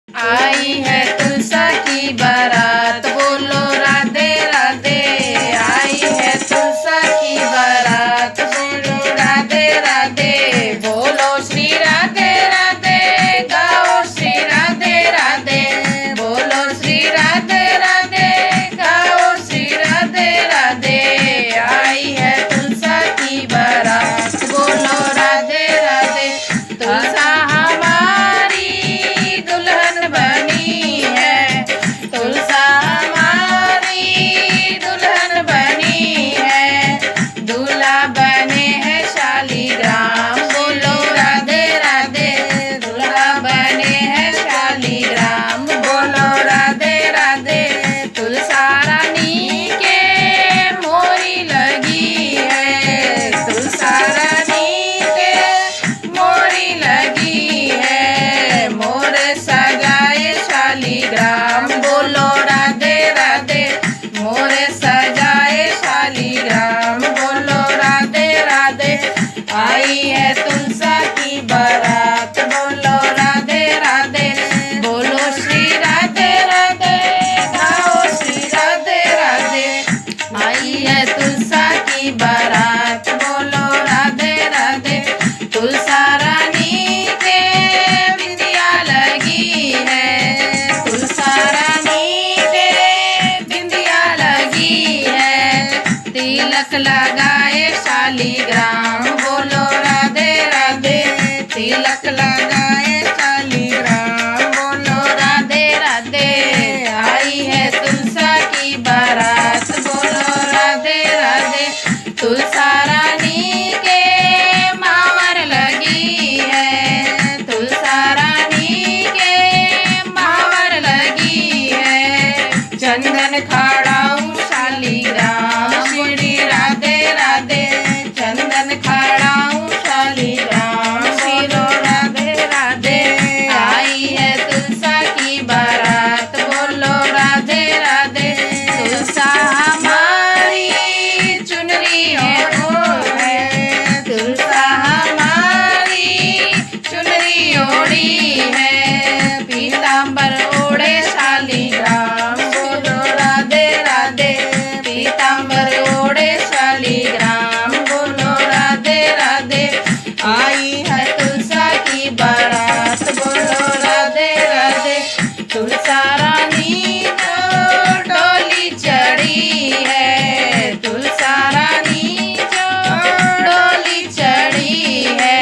आई है तुलसा की बारात, बोलो राधे राधे। आई है तुलसा की बारात, बोलो राधे राधे। बोलो श्री राधे राधे, गाओ श्री राधे राधे। बोलो श्री राधे राधे, गाओ श्री राधे राधे। आई है तुलसा की बारात, बोलो राधे राधे। तुलसा हमारी दुल्हन बनी है, तुलसा हमारी दुल्हन बनी है। दूल्हा बने हैं शालीग्राम, बोलो राधे राधे। दूल्हा बने हैं शालीग्राम, बोलो राधे राधे। तुलसा रानी के मोरी लगी है, तुलसा रानी के मोरी लगी है। मोर सजाए शालीग्राम, बोलो राधे राधे। मोर सजाए शालीग्राम, बोलो राधे राधे। आई है तुलसा की बारात, बोलो राधे राधे। बोलो श्री राधे राधे, गाओ श्री राधे राधे। आई है तुलसा की बारात, बोलो राधे राधे। तुलसा रानी के बिंदिया लगी है, तुलसा रानी के बिंदिया लगी है। तिलक लगाए शालीग्राम, बोलो राधे राधे। तिलक लगाए शालीग्राम, बोलो राधे राधे। आई है तुलसा की बारात, बोलो राधे राधे। तुलसा रानी के मावर लगी है, तुलसा रानी के मावर लगी है। चंदन खड़ाऊं शालीग्राम, श्री राधे राधे। चंदन खड़ाऊं शालीग्राम, श्री राधे राधे। आई है तुलसा की बारात, बोलो राधे राधे। तुलसा हमारी चुनरी है, तुलसा हमारी चुनरी ओढ़ी है। पीताम्बर ओढ़े शालीग्राम, बोलो राधे राधे। पीताम्बर ओढ़े शालीग्राम, बोलो राधे राधे। आई है तुलसा की बारात, बोलो राधे राधे। तुलसा रानी जो डोली चढ़ी है, तुलसा रानी जो डोली चढ़ी है।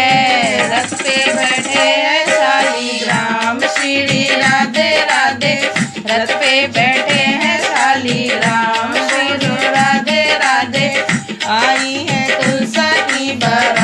रथ पे बैठे हैं शालीग्राम, श्री राधे राधे। रथ पे बैठे हैं शालीग्राम, श्री राधे राधे। आई है तुलसा की बारात।